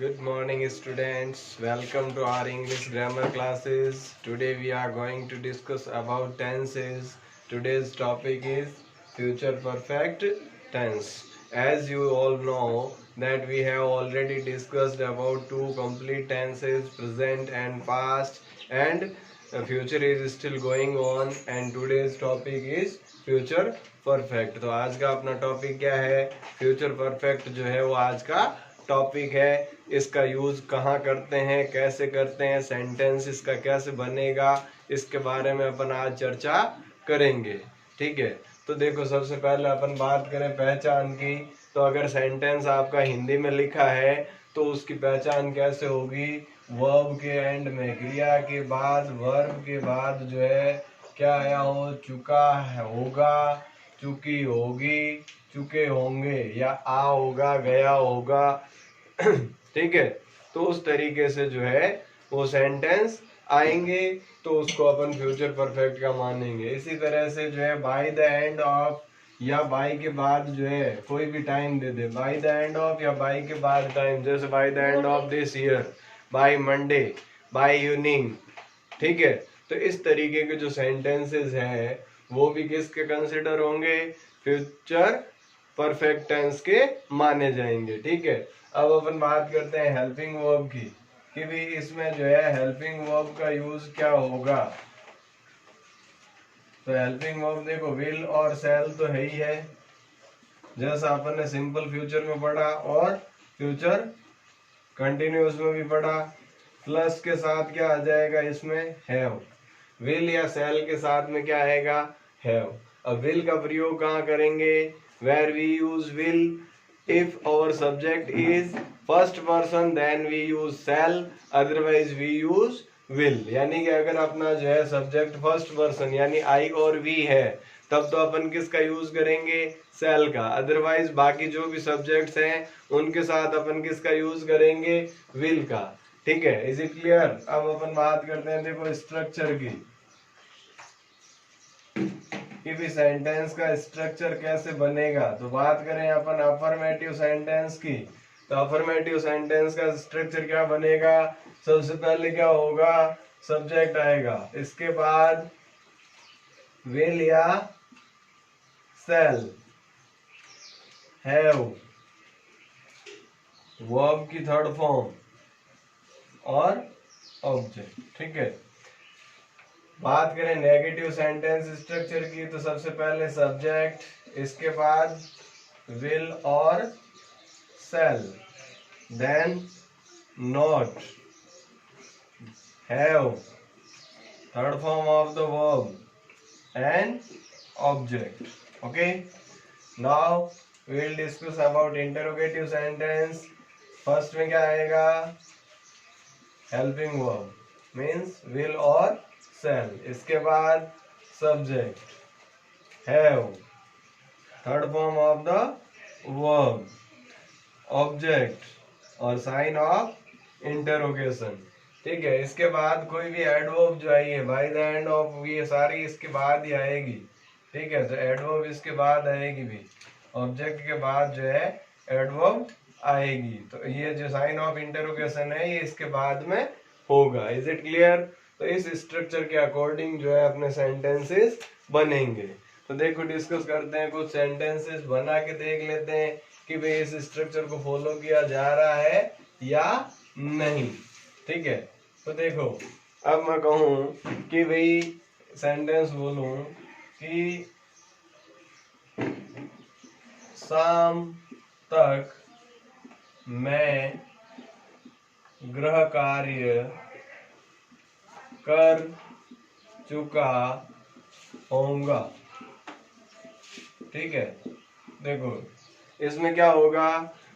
Good morning, students. Welcome to our English grammar classes. Today we are going to discuss about tenses. Today's topic is future perfect tense. As you all know that we have already discussed about two complete tenses, present and past, and the future is still going on. And today's topic is future perfect. तो आज का अपना topic क्या है? Future perfect जो है वो आज का टॉपिक है। इसका यूज कहाँ करते हैं, कैसे करते हैं, सेंटेंस इसका कैसे बनेगा, इसके बारे में अपन आज चर्चा करेंगे। ठीक है, तो देखो सबसे पहले अपन बात करें पहचान की। तो अगर सेंटेंस आपका हिंदी में लिखा है तो उसकी पहचान कैसे होगी? वर्ब के एंड में, क्रिया के बाद, वर्ब के बाद जो है क्या आया हो? चुका है, होगा, चुकी होगी, चुके होंगे, या आ होगा, गया होगा। ठीक है, तो उस तरीके से जो है वो सेंटेंस आएंगे तो उसको अपन फ्यूचर परफेक्ट का मानेंगे। इसी तरह से जो है बाय द एंड ऑफ, या बाय के बाद जो है कोई भी time they they, by the end of या बाय के बाद टाइम, जैसे by the end of this year, by Monday, by evening. ठीक है, तो इस तरीके के जो सेंटेंसेस हैं वो भी किसके कंसिडर होंगे? फ्यूचर परफेक्ट टेंस के माने जाएंगे। ठीक है, अब अपन बात करते हैं हेल्पिंग वर्ब की, कि भी इसमें जो है हेल्पिंग वर्ब का यूज क्या होगा। तो हेल्पिंग वर्ब देखो, विल और शैल तो है ही है, जैसा अपन ने सिंपल फ्यूचर में पढ़ा और फ्यूचर कंटिन्यूअस में भी पढ़ा। प्लस के साथ क्या आ जाएगा इसमें? हैव। विल या शैल के साथ में क्या आएगा? हैव। अब विल का प्रयोग कहाँ करेंगे? Where we use will if our subject is first person, then we use shall, otherwise we use will. यानी कि अगर अपना जो है सब्जेक्ट फर्स्ट पर्सन यानी आई और वी है तब तो अपन किसका यूज करेंगे? सेल का। अदरवाइज बाकी जो भी सब्जेक्ट्स हैं उनके साथ अपन किसका यूज करेंगे? विल का। ठीक है, इज इट क्लियर? अब अपन बात करते हैं देखो स्ट्रक्चर की, कि भी सेंटेंस का स्ट्रक्चर कैसे बनेगा। तो बात करें अपन अफर्मेटिव सेंटेंस की, तो अफर्मेटिव सेंटेंस का स्ट्रक्चर क्या बनेगा? सबसे पहले क्या होगा? सब्जेक्ट आएगा, इसके बाद विल या सेल, हैव, वर्ब की थर्ड फॉर्म और ऑब्जेक्ट। ठीक है, बात करें नेगेटिव सेंटेंस स्ट्रक्चर की, तो सबसे पहले सब्जेक्ट, इसके बाद विल और shall, then not, have, third form of the verb and object. Okay, now we will discuss about interrogative sentence. First में क्या आएगा? हेल्पिंग वर्ब मीन्स विल और सेल, इसके बाद subject have, third form of the verb, object और sign of interrogation. ठीक है, इसके बाद कोई भी एडवर्ब जो आई है बाय द एंड ऑफ, ये सारी इसके बाद ही आएगी। ठीक है, तो एडवर्ब इसके बाद आएगी भी, ऑब्जेक्ट के बाद जो है एडवर्ब आएगी। तो ये जो साइन ऑफ इंटरोगेशन है ये इसके बाद में होगा। Is it clear? तो इस स्ट्रक्चर के अकॉर्डिंग जो है अपने सेंटेंसेस बनेंगे। तो देखो डिस्कस करते हैं, कुछ सेंटेंसेस बना के देख लेते हैं कि भाई इस स्ट्रक्चर को फॉलो किया जा रहा है या नहीं। ठीक है, तो देखो अब मैं कहूं कि भाई सेंटेंस बोलूं कि शाम तक मैं गृह कार्य कर चुका होऊंगा। ठीक है, देखो इसमें क्या होगा?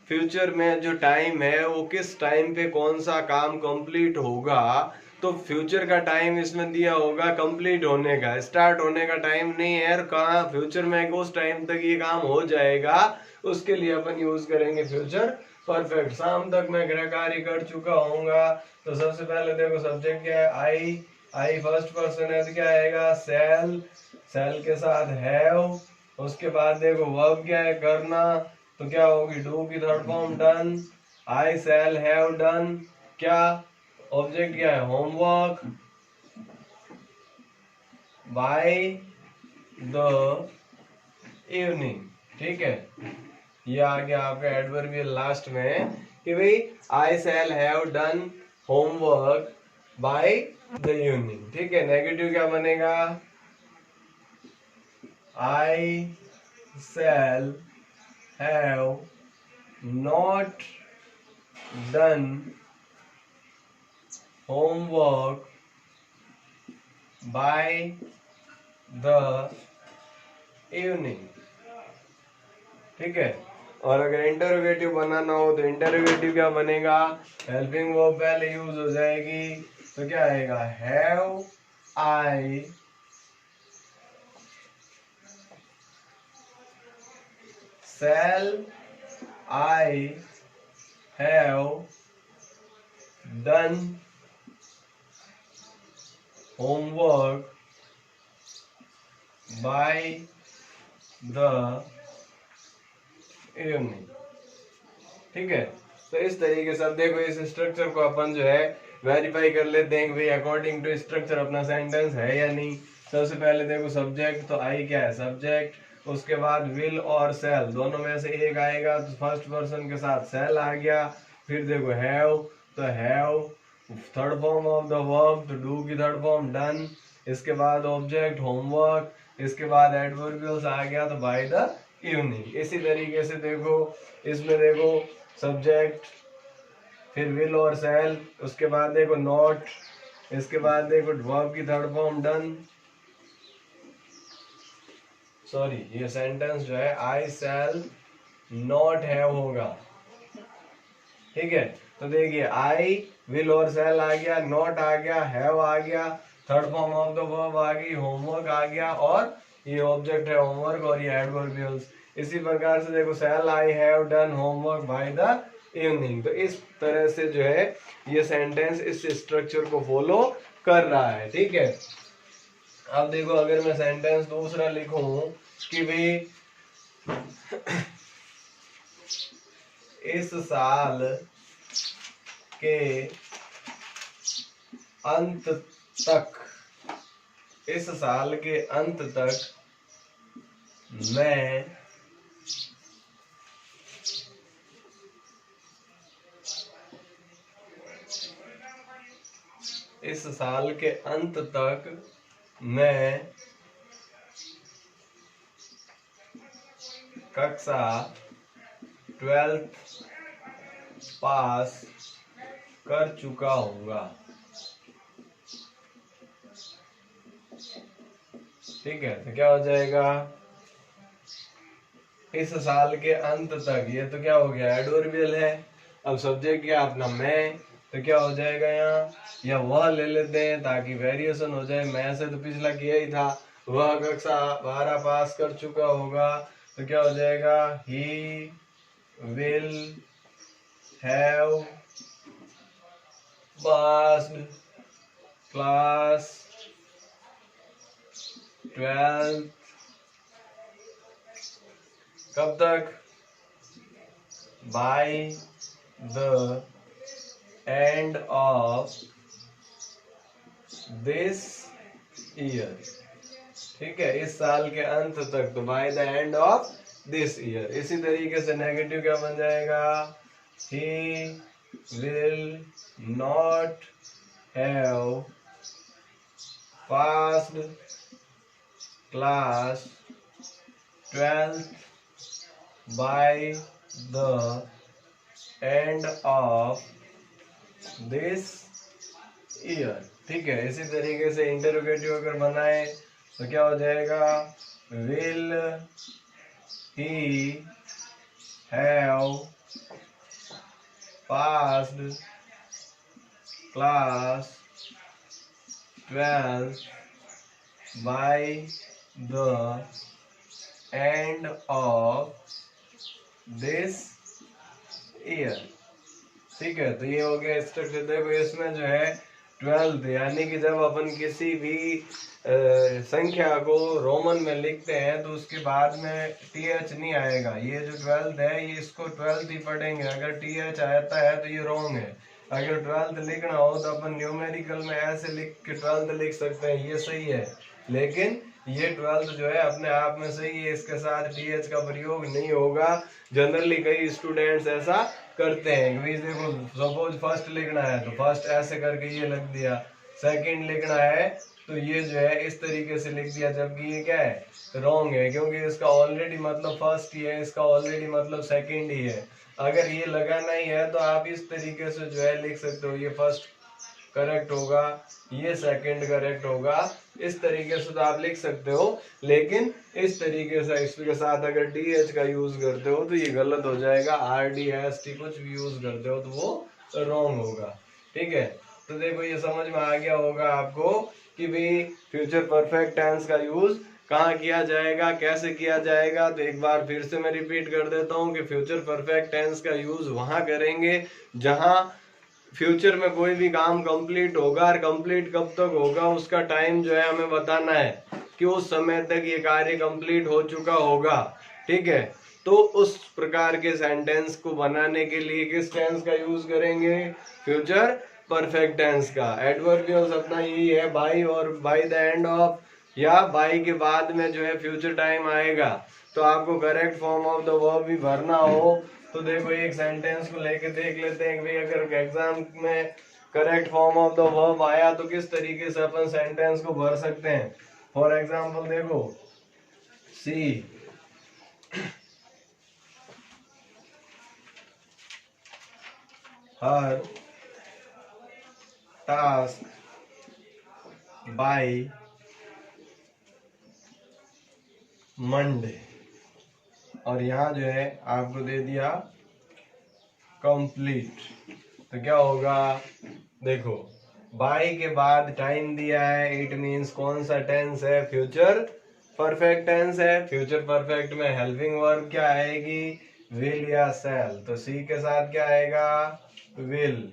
फ्यूचर में जो टाइम है वो किस टाइम पे कौन सा काम कंप्लीट होगा, तो फ्यूचर का टाइम इसमें दिया होगा कंप्लीट होने का, स्टार्ट होने का टाइम नहीं है। कहाँ फ्यूचर में उस टाइम तक ये काम हो जाएगा, उसके लिए अपन यूज करेंगे फ्यूचर परफेक्ट। शाम तक मैं गृह कार्य कर चुका होऊंगा, तो सबसे पहले देखो सब्जेक्ट क्या है? आई। आई फर्स्ट पर्सन है तो क्या आएगा? सेल, सेल के साथ हैव। उसके बाद देखो वर्ब क्या है? करना, तो क्या होगी? डू की third form done. I shall have done, क्या ऑब्जेक्ट क्या है, होमवर्क बाय द इवनिंग। ठीक है, ये आ गया आपका एडवर्बियल लास्ट में कि भाई I shall have done homework by the evening. ठीक है, नेगेटिव क्या बनेगा, I shall have not done homework by the evening. ठीक है, और अगर इंटरोगेटिव बनाना हो तो इंटरोगेटिव क्या बनेगा, हेल्पिंग वर्ब पहले यूज हो जाएगी तो क्या आएगा, have I shall I have done homework by the evening. ठीक है, तो इस तरीके से अब देखो इस स्ट्रक्चर को अपन जो है वेरीफाई कर लेते हैं कि भाई अकॉर्डिंग टू स्ट्रक्चर अपना सेंटेंस है या नहीं। सबसे पहले देखो सब्जेक्ट, तो आई क्या है, सब्जेक्ट। उसके बाद विल और सेल दोनों में से एक आएगा, तो फर्स्ट पर्सन के साथ सेल आ गया। फिर देखो हैव, तो have third form of the verb, तो डू की थर्ड फॉर्म डन। इसके बाद ऑब्जेक्ट होमवर्क, इसके बाद एडवर्बियल्स आ गया तो बाय द इवनिंग। इसी तरीके से देखो इसमें देखो सब्जेक्ट, फिर विल और सेल, उसके बाद देखो नॉट, इसके बाद देखो वर्ब की थर्ड फॉर्म डन। सॉरी, ये सेंटेंस जो है आई शैल नॉट हैव होगा। ठीक है, तो देखिए आई विल और सेल आ गया, नॉट आ गया, हैव आ गया, third form of the verb आ गई, होमवर्क आ गया, और ये ऑब्जेक्ट है होमवर्क और ये एडवर्बियल्स। इसी प्रकार से देखो shall I have done homework by the evening. तो इस तरह से जो है ये सेंटेंस इस स्ट्रक्चर को फॉलो कर रहा है। ठीक है, अब देखो अगर मैं सेंटेंस दूसरा लिखूं कि भाई इस साल के अंत तक, इस साल के अंत तक मैं इस साल के अंत तक मैं कक्षा 12th पास कर चुका हूँगा। ठीक है, तो क्या हो जाएगा, इस साल के अंत तक, ये तो क्या हो गया, एडवर्बियल है। अब सब्जेक्ट क्या अपना मैं, तो क्या हो जाएगा यहाँ, या वह ले लेते हैं ताकि वेरिएशन हो जाए। मैं से तो पिछला किया ही था, वह कक्षा 12 पास कर चुका होगा, तो क्या हो जाएगा, he will have passed class 12th, कब तक, by the end of this year. ठीक है, इस साल के अंत तक, तो by the end of this year. इसी तरीके से नेगेटिव क्या बन जाएगा, he will not have passed class 12th by the end of this year. ठीक है, इसी तरीके से इंटरोगेटिव अगर बनाए तो क्या हो जाएगा, will he have passed class 12th by the end of this year. ठीक है, तो ये हो गया स्ट्रक्चर। देखो इसमें जो है 12th, यानी कि जब अपन किसी भी संख्या को रोमन में लिखते हैं तो उसके बाद में टीएच नहीं आएगा। ये जो 12th है ये इसको 12th ही पढ़ेंगे। अगर टीएच आता है तो ये रॉन्ग है। अगर 12th लिखना हो तो अपन न्यूमेरिकल में ऐसे लिख के 12th लिख सकते हैं, ये सही है। लेकिन ये 12th जो है अपने आप में सही है, इसके साथ टीएच का प्रयोग नहीं होगा। जनरली कई स्टूडेंट्स ऐसा करते हैं कि देखो सपोज फर्स्ट लिखना है तो फर्स्ट ऐसे करके ये लिख दिया, सेकंड लिखना है तो ये जो है इस तरीके से लिख दिया, जबकि ये क्या है रॉन्ग है, क्योंकि इसका ऑलरेडी मतलब फर्स्ट ही है, इसका ऑलरेडी मतलब सेकंड ही है। अगर ये लगाना ही है तो आप इस तरीके से जो है लिख सकते हो, ये फर्स्ट करेक्ट होगा, ये सेकंड करेक्ट होगा, इस तरीके से तो आप लिख सकते हो। लेकिन इस तरीके से इसके साथ अगर टीएच का यूज करते हो तो ये गलत हो जाएगा। RDST कुछ भी यूज करते हो तो वो रॉन्ग होगा। ठीक है, तो देखो ये समझ में आ गया होगा आपको कि भाई फ्यूचर परफेक्ट टेंस का यूज कहाँ किया जाएगा, कैसे किया जाएगा। तो एक बार फिर से मैं रिपीट कर देता हूँ कि फ्यूचर परफेक्ट टेंस का यूज वहां करेंगे जहां फ्यूचर में कोई भी काम कंप्लीट होगा, और कंप्लीट कब तक होगा उसका टाइम जो है हमें बताना है कि उस समय तक ये कार्य कंप्लीट हो चुका होगा। ठीक है, तो उस प्रकार के सेंटेंस को बनाने के लिए किस टेंस का यूज करेंगे, फ्यूचर परफेक्ट टेंस का। एडवर्बियम्स अपना यही है बाय और बाय द एंड ऑफ, या बाय के बाद में जो है फ्यूचर टाइम आएगा तो आपको correct form of the verb भी भरना हो। तो देखो एक सेंटेंस को लेके देख लेते हैं कि भाई अगर एग्जाम में correct form of the verb आया तो किस तरीके से अपन सेंटेंस को भर सकते हैं। फॉर एग्जाम्पल देखो, सी हर टास्क बाय मंडे, और यहाँ जो है आपको दे दिया कंप्लीट। तो क्या होगा, देखो बाय के बाद टाइम दिया है, इट मींस कौन सा टेंस है, फ्यूचर परफेक्ट टेंस है। फ्यूचर परफेक्ट में हेल्पिंग वर्ब क्या आएगी, विल या शैल। तो सी के साथ क्या आएगा, विल,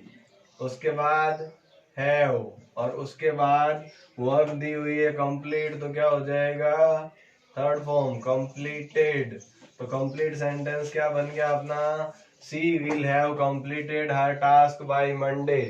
उसके बाद हैव, और उसके बाद वर्ब दी हुई है कंप्लीट, तो क्या हो जाएगा थर्ड फॉर्म कंप्लीटेड। तो कंप्लीट सेंटेंस क्या बन गया अपना, she will have completed her task by Monday.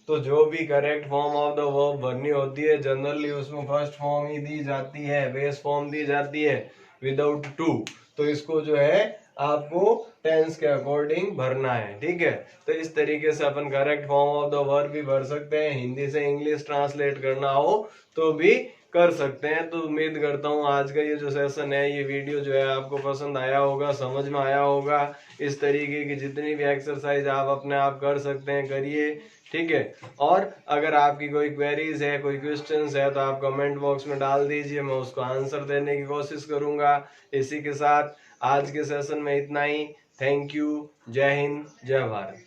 तो जो भी correct form of the verb भरनी होती है जनरली उसमें फर्स्ट फॉर्म ही दी जाती है, बेस फॉर्म दी जाती है विदाउट टू। तो इसको जो है आपको टेंस के अकॉर्डिंग भरना है। ठीक है, तो इस तरीके से अपन correct form of the verb भी भर सकते हैं। हिंदी से इंग्लिश ट्रांसलेट करना हो तो भी कर सकते हैं। तो उम्मीद करता हूँ आज का ये जो सेशन है, ये वीडियो जो है आपको पसंद आया होगा, समझ में आया होगा। इस तरीके की जितनी भी एक्सरसाइज आप अपने आप कर सकते हैं करिए। ठीक है, और अगर आपकी कोई क्वेरीज है, कोई क्वेश्चंस है तो आप कमेंट बॉक्स में डाल दीजिए, मैं उसको आंसर देने की कोशिश करूंगा। इसी के साथ आज के सेशन में इतना ही। थैंक यू, जय हिंद, जय भारत।